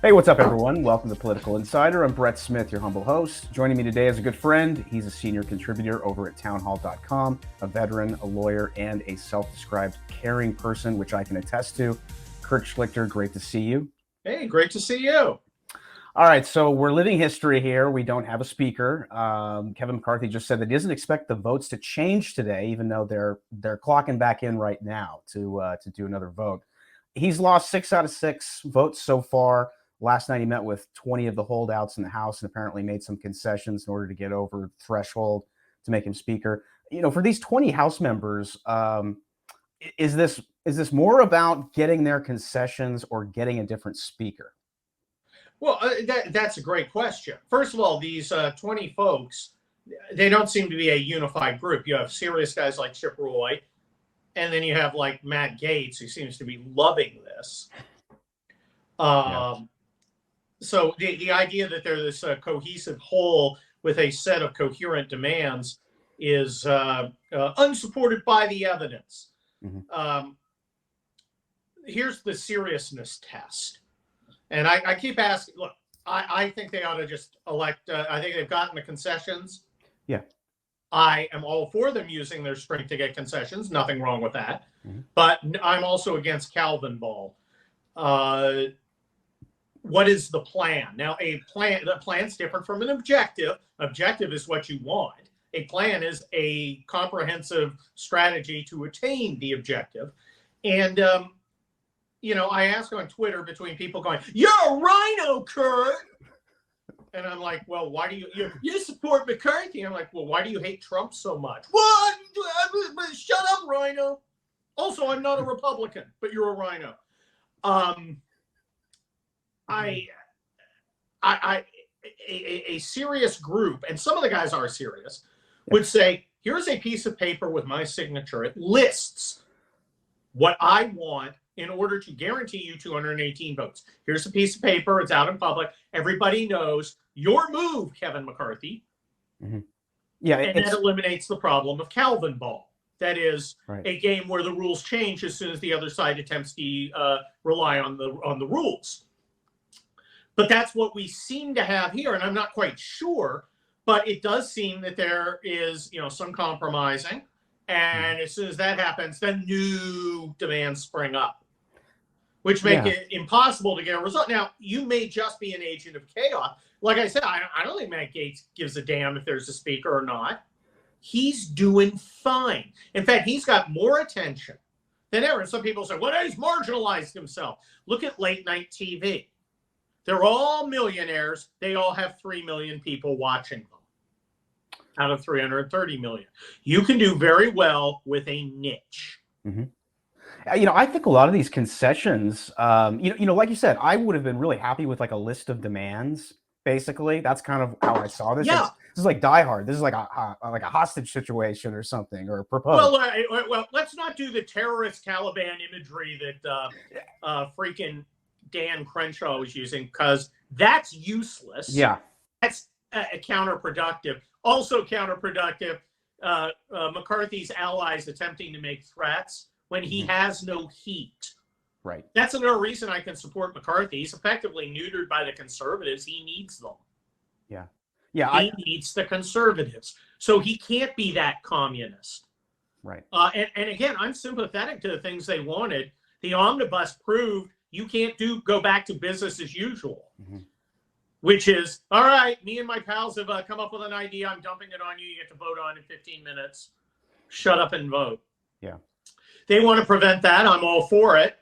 Hey, what's up, everyone? Welcome to Political Insider. I'm Brett Smith, your humble host. Joining me today is a good friend. He's a senior contributor over at townhall.com, a veteran, a lawyer, and a self-described caring person, which I can attest to. Kurt Schlichter, great to see you. Hey, great to see you. All right, so we're living history here. We don't have a speaker. Kevin McCarthy just said that he doesn't expect the votes to change today, even though they're clocking back in right now to do another vote. He's lost 6 out of 6 votes so far. Last night, he met with 20 of the holdouts in the House and apparently made some concessions in order to get over the threshold to make him speaker. You know, for these 20 House members, is this more about getting their concessions or getting a different speaker? Well, that's a great question. First of all, these 20 folks, they don't seem to be a unified group. You have serious guys like Chip Roy, and then you have like Matt Gaetz, who seems to be loving this. So the idea that they're this cohesive whole with a set of coherent demands is unsupported by the evidence. Mm-hmm. Here's the seriousness test. And I keep asking, look, I think they ought to just elect, I think they've gotten the concessions. Yeah. I am all for them using their strength to get concessions. Nothing wrong with that. Mm-hmm. But I'm also against Calvin Ball. What is the plan? Now, the plan's different from an objective. Objective is what you want. A plan is a comprehensive strategy to attain the objective. And, you know, I ask on Twitter between people going, "You're a rhino, Kurt." And I'm like, well, why do you support McCarthy? I'm like, well, why do you hate Trump so much? What? Shut up, rhino. Also, I'm not a Republican, but you're a rhino. A serious group, and some of the guys are serious, would say, here's a piece of paper with my signature. It lists what I want in order to guarantee you 218 votes. Here's a piece of paper. It's out in public. Everybody knows your move, Kevin McCarthy. Mm-hmm. Yeah, and that eliminates the problem of Calvin Ball. That is a game where the rules change as soon as the other side attempts to rely on the rules. But that's what we seem to have here, and I'm not quite sure, but it does seem that there is, you know, some compromising, and as soon as that happens, then new demands spring up, which make it impossible to get a result. Now, you may just be an agent of chaos. Like I said, I don't think Matt Gaetz gives a damn if there's a speaker or not. He's doing fine. In fact, he's got more attention than ever. And some people say, well, he's marginalized himself. Look at late night TV. They're all millionaires. They all have 3 million people watching them out of 330 million. You can do very well with a niche. Mm-hmm. You know, I think a lot of these concessions, you know, like you said, I would have been really happy with like a list of demands. Basically, that's kind of how I saw this. Yeah. This is like Die Hard. This is like a hostage situation or something, or a proposal. Well, let's not do the terrorist Taliban imagery that freaking Dan Crenshaw was using, because that's useless. Yeah. That's counterproductive. Also counterproductive, McCarthy's allies attempting to make threats when he has no heat. Right. That's another reason I can support McCarthy. He's effectively neutered by the conservatives. He needs them. Yeah. Yeah. He needs the conservatives. So he can't be that communist. Right. And again, I'm sympathetic to the things they wanted. The omnibus proved you can't go back to business as usual, which is, all right, me and my pals have come up with an idea. I'm dumping it on you. You get to vote on in 15 minutes. Shut up and vote. Yeah. They want to prevent that. I'm all for it.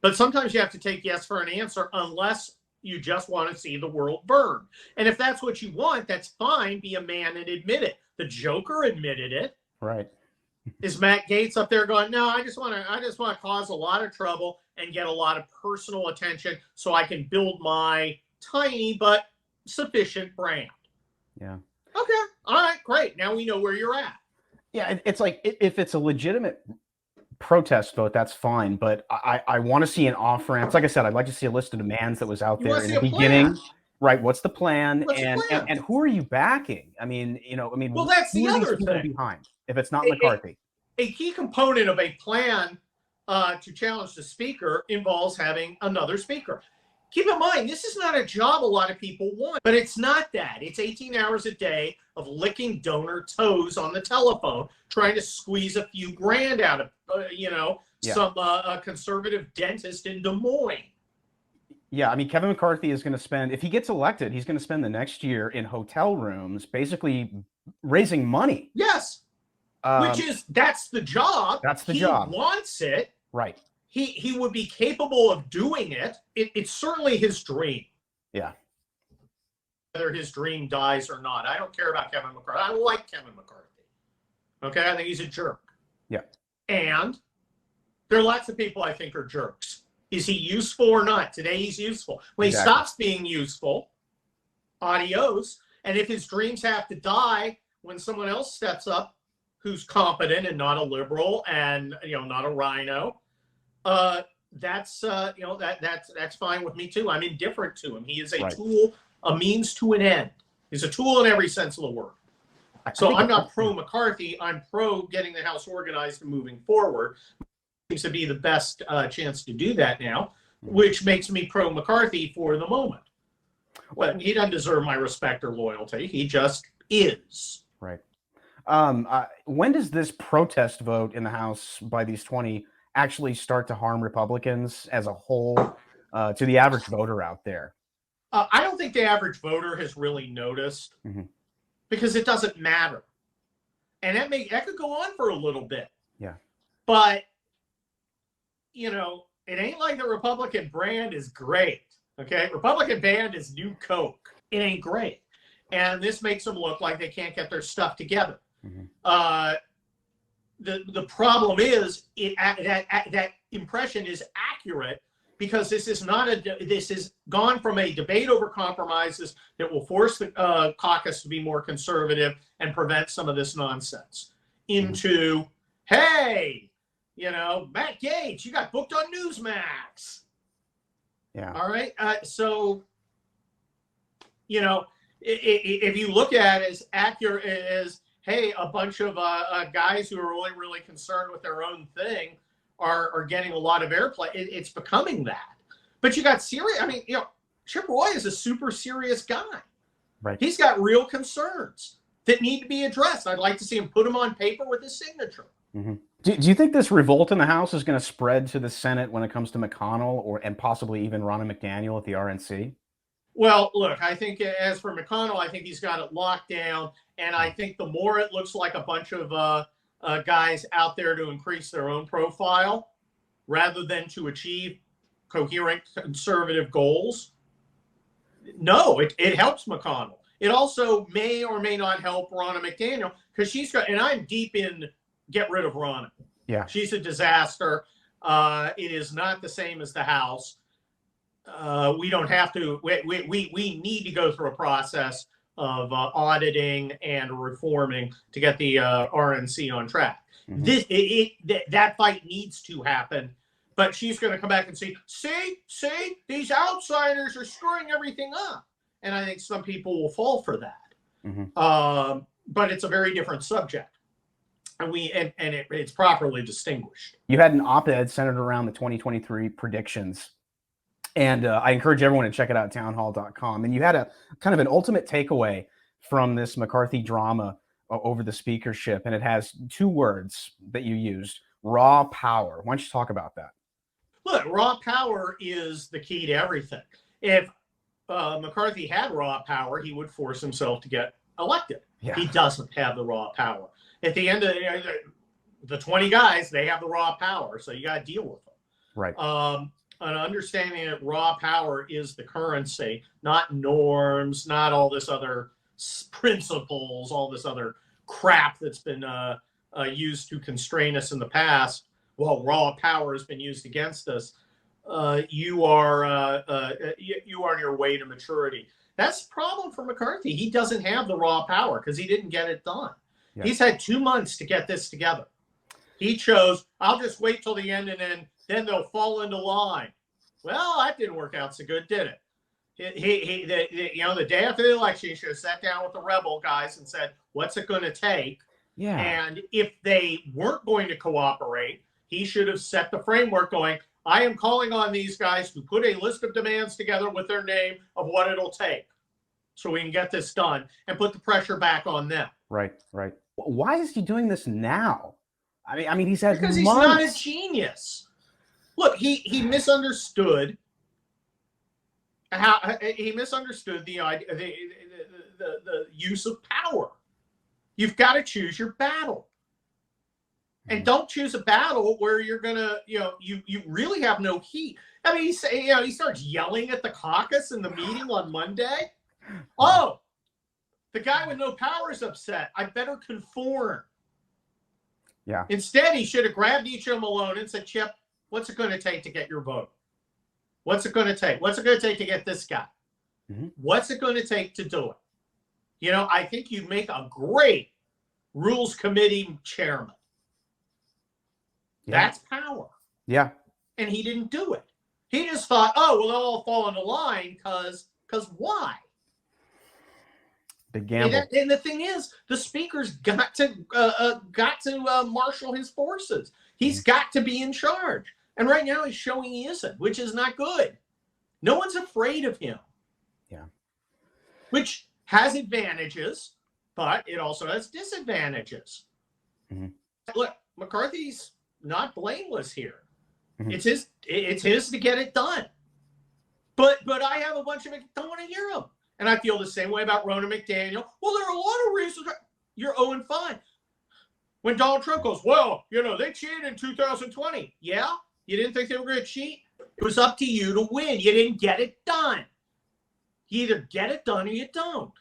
But sometimes you have to take yes for an answer unless you just want to see the world burn. And if that's what you want, that's fine. Be a man and admit it. The Joker admitted it. Right. Is Matt Gaetz up there going, no, I just want to cause a lot of trouble and get a lot of personal attention so I can build my tiny but sufficient brand. Yeah. Okay. All right, great. Now we know where you're at. Yeah, it's like, if it's a legitimate protest vote, that's fine, but I want to see an off-ramp. Like I said, I'd like to see a list of demands that was out there in the beginning. Right. What's the plan? And who are you backing? I mean, well, that's the other thing behind, if it's not McCarthy. A key component of a plan to challenge the speaker involves having another speaker. Keep in mind, this is not a job a lot of people want, but it's not that. It's 18 hours a day of licking donor toes on the telephone, trying to squeeze a few grand out of, some conservative dentist in Des Moines. Yeah, I mean, Kevin McCarthy is going to spend, if he gets elected, he's going to spend the next year in hotel rooms, basically raising money. Yes, that's the job. That's the he job. He wants it. Right. He would be capable of doing it. It's certainly his dream. Yeah. Whether his dream dies or not, I don't care about Kevin McCarthy. I like Kevin McCarthy. Okay, I think he's a jerk. Yeah. And there are lots of people I think are jerks. Is he useful or not? Today he's useful. When he stops being useful, adios. And if his dreams have to die when someone else steps up who's competent and not a liberal and not a rhino, that's fine with me too. I'm indifferent to him. He is a tool, a means to an end. He's a tool in every sense of the word. So I'm not pro McCarthy. I'm pro getting the House organized and moving forward. Seems to be the best chance to do that now, which makes me pro McCarthy for the moment. Well, he doesn't deserve my respect or loyalty. He just is. Right. When does this protest vote in the House by these 20 actually start to harm Republicans as a whole, to the average voter out there? I don't think the average voter has really noticed because it doesn't matter. And that could go on for a little bit. Yeah. But, it ain't like the Republican brand is great. Okay. Republican brand is New Coke. It ain't great. And this makes them look like they can't get their stuff together. The problem is that impression is accurate because this is gone from a debate over compromises that will force the caucus to be more conservative and prevent some of this nonsense into, hey, Matt Gaetz, you got booked on Newsmax. Yeah. All right. So, if you look at it as accurate as, hey, a bunch of guys who are really, really concerned with their own thing are getting a lot of airplay, it's becoming that. But you got serious. I mean, Chip Roy is a super serious guy. Right. He's got real concerns that need to be addressed. I'd like to see him put them on paper with his signature. Do you think this revolt in the House is going to spread to the Senate when it comes to McConnell and possibly even Ronna McDaniel at the RNC? Well, look, I think as for McConnell, I think he's got it locked down. And I think the more it looks like a bunch of guys out there to increase their own profile rather than to achieve coherent conservative goals, no, it helps McConnell. It also may or may not help Ronna McDaniel because and I'm deep in get rid of Ronna. Yeah. She's a disaster. It is not the same as the House. We don't have to, we need to go through a process of auditing and reforming to get the RNC on track. That fight needs to happen, but she's going to come back and say, see, these outsiders are screwing everything up. And I think some people will fall for that. But it's a very different subject. And it's properly distinguished. You had an op-ed centered around the 2023 predictions. And I encourage everyone to check it out, townhall.com. And you had a kind of an ultimate takeaway from this McCarthy drama over the speakership. And it has two words that you used, raw power. Why don't you talk about that? Look, raw power is the key to everything. If McCarthy had raw power, he would force himself to get elected. Yeah. He doesn't have the raw power. At the end of the 20 guys, they have the raw power. So you got to deal with them. Right. An understanding that raw power is the currency, not norms, not all this other principles, all this other crap that's been used to constrain us in the past. Well, raw power has been used against us. You are on your way to maturity. That's the problem for McCarthy. He doesn't have the raw power because he didn't get it done. Yeah. He's had 2 months to get this together. He chose, I'll just wait till the end and then they'll fall into line. Well, that didn't work out so good, did it? The day after the election, he should have sat down with the rebel guys and said, what's it going to take? Yeah. And if they weren't going to cooperate, he should have set the framework going, I am calling on these guys to put a list of demands together with their name of what it'll take so we can get this done and put the pressure back on them. Right. Why is he doing this now? I mean, he's had because months. He's not a genius. Look, he misunderstood the idea, the use of power. You've got to choose your battle. And don't choose a battle where you're gonna, you really have no heat. I mean, he starts yelling at the caucus in the meeting on Monday. Oh, the guy with no power is upset. I better conform. Yeah. Instead, he should have grabbed each of them alone and said, Chip, what's it going to take to get your vote? What's it going to take? What's it going to take to get this guy? Mm-hmm. What's it going to take to do it? I think you'd make a great rules committee chairman. Yeah. That's power. Yeah. And he didn't do it. He just thought, oh, well, they'll all fall into line because why? Big gamble. And the thing is, the speaker's got to marshal his forces. He's got to be in charge. And right now he's showing he isn't, which is not good. No one's afraid of him. Yeah. Which has advantages, but it also has disadvantages. Mm-hmm. Look, McCarthy's not blameless here. Mm-hmm. It's his to get it done. But I have a bunch of don't want to hear him. And I feel the same way about Ronna McDaniel. Well, there are a lot of reasons. You're 0-5. When Donald Trump goes, well, they cheated in 2020. Yeah? You didn't think they were going to cheat? It was up to you to win. You didn't get it done. You either get it done or you don't.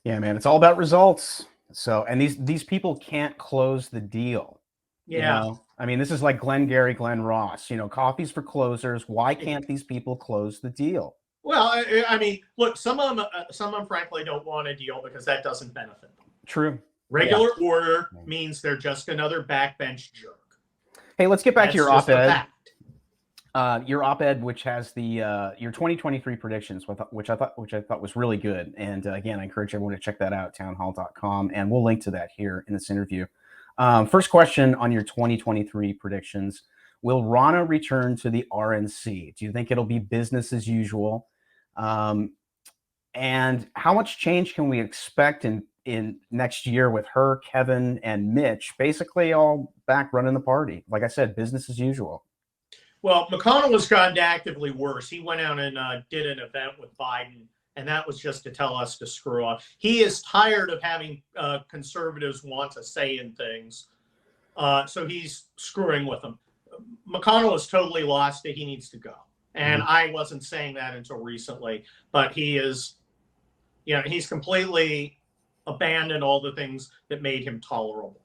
Yeah, man, it's all about results. So, and these people can't close the deal. Yeah. I mean, this is like Glengarry Glen Ross, coffees for closers. Why can't these people close the deal? Well, I mean, look, some of them frankly don't want a deal because that doesn't benefit them. True. Regular order means they're just another backbench jerk. Hey, let's get back to your op-ed. Your op-ed, which has the your 2023 predictions, which I thought was really good. And again, I encourage everyone to check that out, townhall.com, and we'll link to that here in this interview. First question on your 2023 predictions: will Ronna return to the RNC? Do you think it'll be business as usual? And how much change can we expect in next year with her, Kevin, and Mitch basically all back running the party? Like I said, business as usual. Well, McConnell has gotten actively worse. He went out and did an event with Biden, and that was just to tell us to screw up. He is tired of having conservatives want to say in things, so he's screwing with them. McConnell is totally lost it. He needs to go. And I wasn't saying that until recently, but he is, he's completely abandoned all the things that made him tolerable,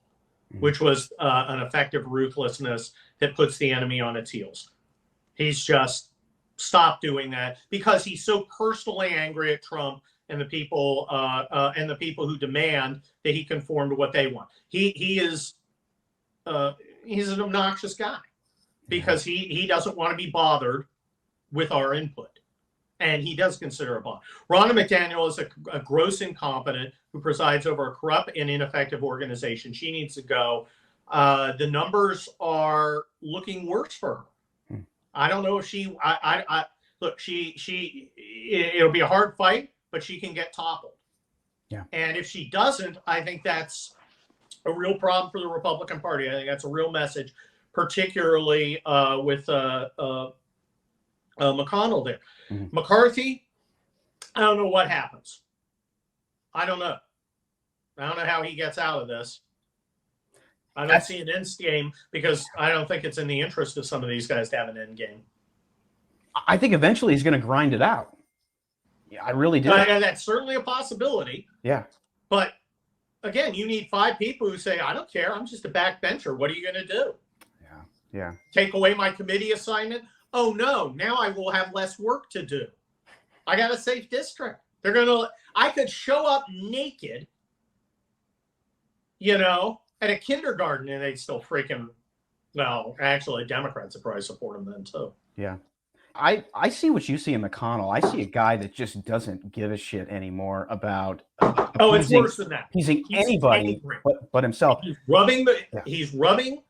which was an effective ruthlessness that puts the enemy on its heels. He's just stopped doing that because he's so personally angry at Trump and the people who demand that he conform to what they want. He's an obnoxious guy because he doesn't want to be bothered with our input. And he does consider a bond. Ronna McDaniel is a gross incompetent who presides over a corrupt and ineffective organization. She needs to go. The numbers are looking worse for her. I don't know if she. Look. It'll be a hard fight, but she can get toppled. Yeah. And if she doesn't, I think that's a real problem for the Republican Party. I think that's a real message, particularly with McConnell there. McCarthy, I don't know what happens. I don't know how he gets out of this. I don't see an end game because I don't think it's in the interest of some of these guys to have an end game. I think eventually he's going to grind it out. Yeah, I really do. That's certainly a possibility. Yeah. But again, you need 5 people who say, I don't care. I'm just a backbencher. What are you going to do? Yeah. Take away my committee assignment? Oh no, now I will have less work to do. I got a safe district. I could show up naked, at a kindergarten and they'd still actually Democrats would probably support him then too. Yeah. I see what you see in McConnell. I see a guy that just doesn't give a shit anymore about it's worse than that. He's anybody but himself. He's rubbing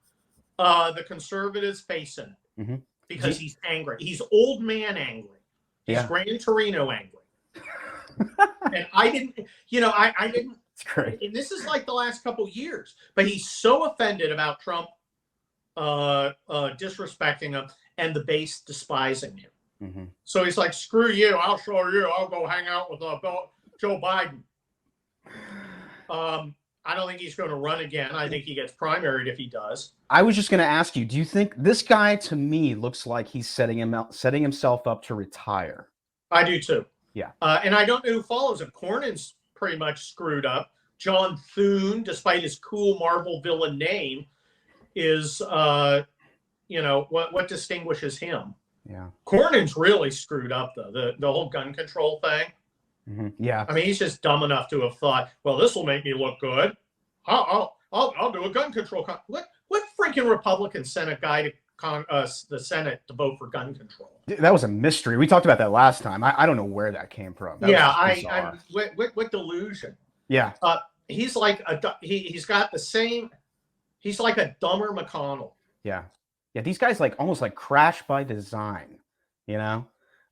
the conservatives' face in it. Mm-hmm. because he's angry. He's old man angry. He's Gran Torino angry. And I didn't, I didn't. It's great. And this is like the last couple of years, but he's so offended about Trump disrespecting him and the base despising him. Mm-hmm. So he's like, screw you. I'll show you. I'll go hang out with Joe Biden. I don't think he's going to run again. I think he gets primaried if he does. I was just going to ask you, do you think this guy, to me, looks like he's setting himself up to retire? I do too. Yeah. And I don't know who follows him. Cornyn's pretty much screwed up. John Thune, despite his cool Marvel villain name, is, what distinguishes him? Yeah. Cornyn's really screwed up, though. The whole gun control thing. Mm-hmm. Yeah. I mean, he's just dumb enough to have thought, well, this will make me look good. I'll do a gun control. What freaking Republican sent a guy to the Senate to vote for gun control? That was a mystery. We talked about that last time. I don't know where that came from. What delusion? Yeah. He's like he's got the same. He's like a dumber McConnell. Yeah. Yeah. These guys almost like crash by design. Yeah,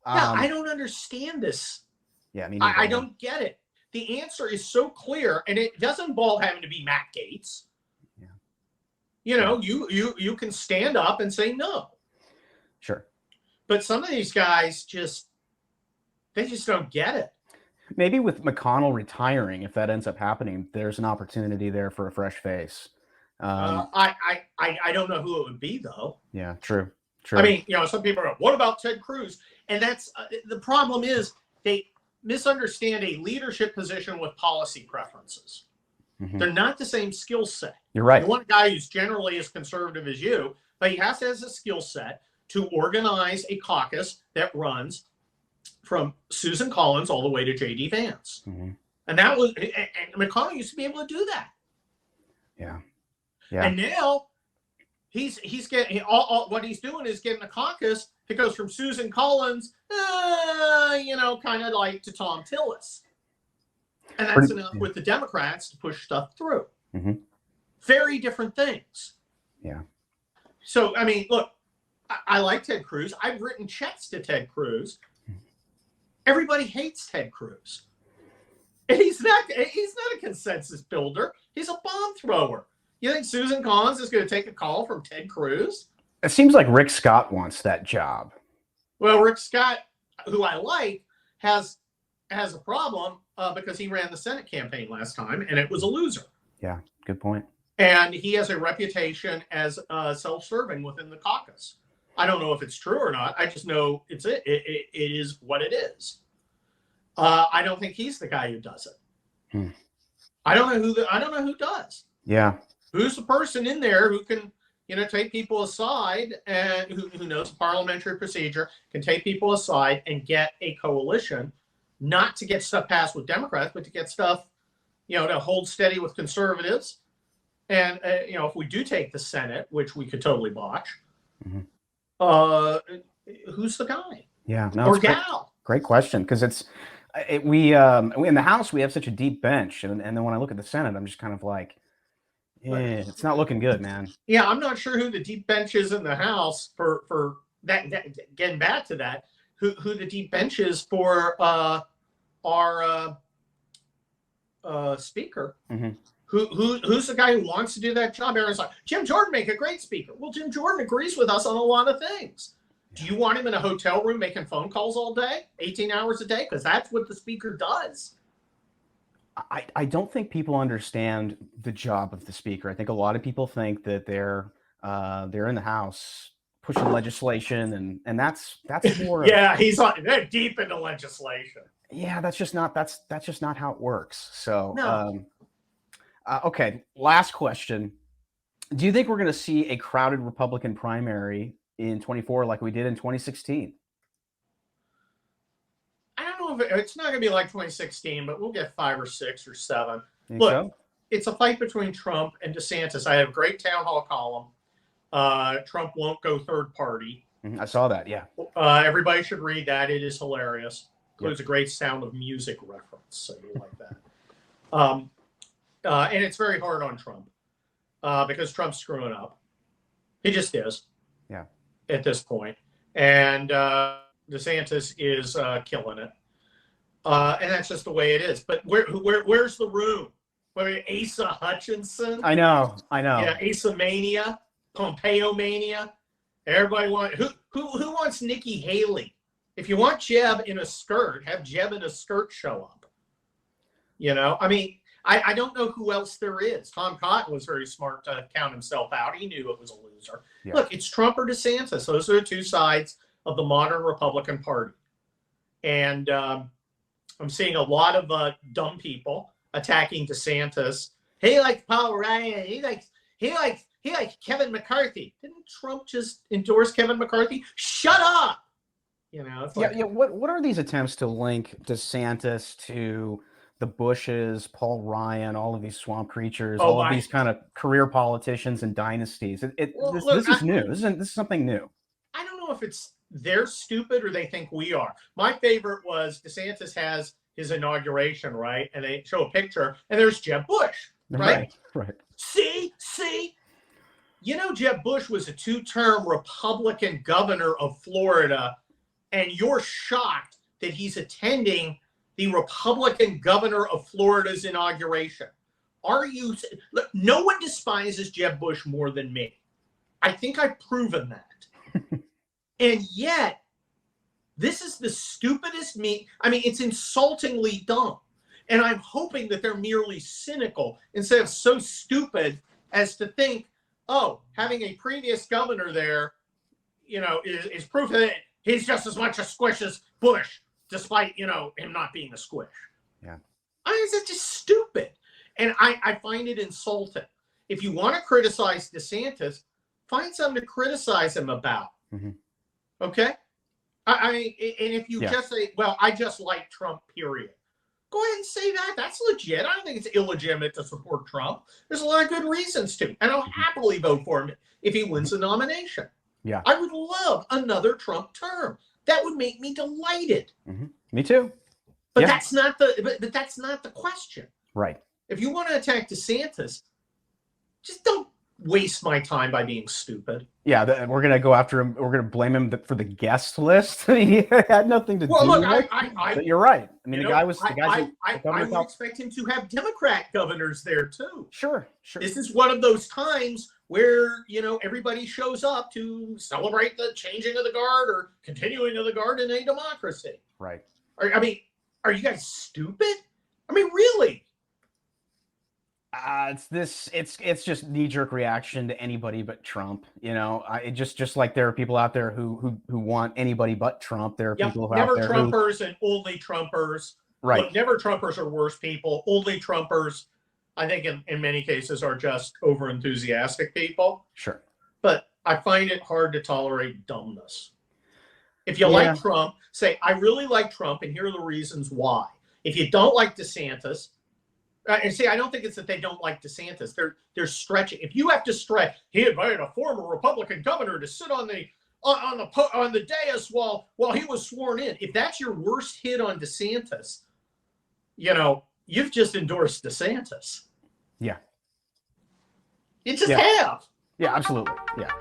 I don't understand this. Yeah, I don't get it. The answer is so clear, and it doesn't involve having to be Matt Gaetz. Yeah. You can stand up and say no. Sure. But some of these guys they just don't get it. Maybe with McConnell retiring, if that ends up happening, there's an opportunity there for a fresh face. I don't know who it would be, though. Yeah, true. I mean, some people are, what about Ted Cruz? And that's the problem is they misunderstand a leadership position with policy preferences. Mm-hmm. They're not the same skill set. You're right. You want a guy who's generally as conservative as you, but he has to have a skill set to organize a caucus that runs from Susan Collins all the way to J.D. Vance. Mm-hmm. And McConnell used to be able to do that. Yeah. And now he's getting what he's doing is getting a caucus that goes from Susan Collins, kind of like to Tom Tillis. And that's enough with the Democrats to push stuff through. Mm-hmm. Very different things. Yeah. So, I mean, look, I like Ted Cruz. I've written checks to Ted Cruz. Everybody hates Ted Cruz. And he's not a consensus builder. He's a bomb thrower. You think Susan Collins is going to take a call from Ted Cruz? It seems like Rick Scott wants that job. Well, Rick Scott, who I like, has a problem because he ran the Senate campaign last time, and it was a loser. Yeah, good point. And he has a reputation as self-serving within the caucus. I don't know if it's true or not. I just know it is what it is. I don't think he's the guy who does it. I don't know who does. Yeah. Who's the person in there who can, take people aside and who knows parliamentary procedure, can take people aside and get a coalition, not to get stuff passed with Democrats, but to get stuff, to hold steady with conservatives. And, if we do take the Senate, which we could totally botch, who's the guy? Yeah. No, or gal? Great question. Because we in the House, we have such a deep bench. And then when I look at the Senate, I'm just kind of like, it's not looking good, man. Yeah, I'm not sure who the deep bench is in the House for that getting back to that, who the deep bench is for our speaker. Mm-hmm. Who's the guy who wants to do that job? Everyone's like, Jim Jordan make a great speaker. Well, Jim Jordan agrees with us on a lot of things. Do you want him in a hotel room making phone calls all day, 18 hours a day? Because that's what the speaker does. I don't think people understand the job of the speaker. I think a lot of people think that they're in the House pushing legislation, and that's more. Yeah, they're deep into legislation. Yeah, that's just not how it works. So, no. Okay, last question. Do you think we're going to see a crowded Republican primary in 24 like we did in 2016? I don't know if it's not going to be like 2016, but we'll get 5 or 6 or 7. Look, so? It's a fight between Trump and DeSantis. I have a great town hall column. Trump won't go third party. I saw that, yeah. Everybody should read that. It is hilarious. Includes a great Sound of Music reference, so you like that. And it's very hard on Trump because Trump's screwing up. He just is. Yeah. at this point, and DeSantis is killing it, and that's just the way it is. But where's the room? Where Asa Hutchinson? I know. Yeah, Asa mania, Pompeo mania. Everybody who wants Nikki Haley? If you want Jeb in a skirt, have Jeb in a skirt show up. You know, I mean, I don't know who else there is. Tom Cotton was very smart to count himself out. He knew it was a loser. Yeah. Look, it's Trump or DeSantis. Those are the two sides of the modern Republican Party. And I'm seeing a lot of dumb people attacking DeSantis. He likes Paul Ryan. He likes Kevin McCarthy. Didn't Trump just endorse Kevin McCarthy? Shut up. You know, it's like, yeah. What are these attempts to link DeSantis to the Bushes, Paul Ryan, all of these swamp creatures, all of these kind of career politicians and dynasties? This is new. This is something new. I don't know if they're stupid or they think we are. My favorite was DeSantis has his inauguration, right? And they show a picture, and there's Jeb Bush, right? Right. See? You know, Jeb Bush was a 2-term Republican governor of Florida, and you're shocked that he's attending the Republican governor of Florida's inauguration. Look, no one despises Jeb Bush more than me. I think I've proven that. And yet, this is the stupidest it's insultingly dumb. And I'm hoping that they're merely cynical instead of so stupid as to think, oh, having a previous governor there, you know, is proof that he's just as much a squish as Bush, despite, you know, him not being a squish. Yeah. It's just stupid. And I find it insulting. If you want to criticize DeSantis, find something to criticize him about. Mm-hmm. Okay? And if you just say, well, I just like Trump, period. Go ahead and say that. That's legit. I don't think it's illegitimate to support Trump. There's a lot of good reasons to. And I'll happily vote for him if he wins the nomination. Yeah. I would love another Trump term. That would make me delighted. Mm-hmm. Me too. But that's not the question. Right. If you want to attack DeSantis, just don't waste my time by being stupid. Yeah, we're gonna go after him. We're gonna blame him for the guest list. He had nothing to do with it. But you're right. I mean, I would expect him to have Democrat governors there too. Sure. This is one of those times where, you know, everybody shows up to celebrate the changing of the guard or continuing of the guard in a democracy. Right. Are you guys stupid? I mean, really? It's just knee-jerk reaction to anybody but Trump. You know, just like there are people out there who want anybody but Trump. There are people who never out there Trumpers and only Trumpers. Right. Look, never Trumpers are worse people. Only Trumpers, I think, in many cases, are just over-enthusiastic people. Sure. But I find it hard to tolerate dumbness. If you like Trump, say, I really like Trump, and here are the reasons why. If you don't like DeSantis, and see, I don't think it's that they don't like DeSantis. They're stretching. If you have to stretch, he invited a former Republican governor to sit on the dais while he was sworn in. If that's your worst hit on DeSantis, you know, you've just endorsed DeSantis. Yeah. You just have. Yeah, absolutely. Yeah.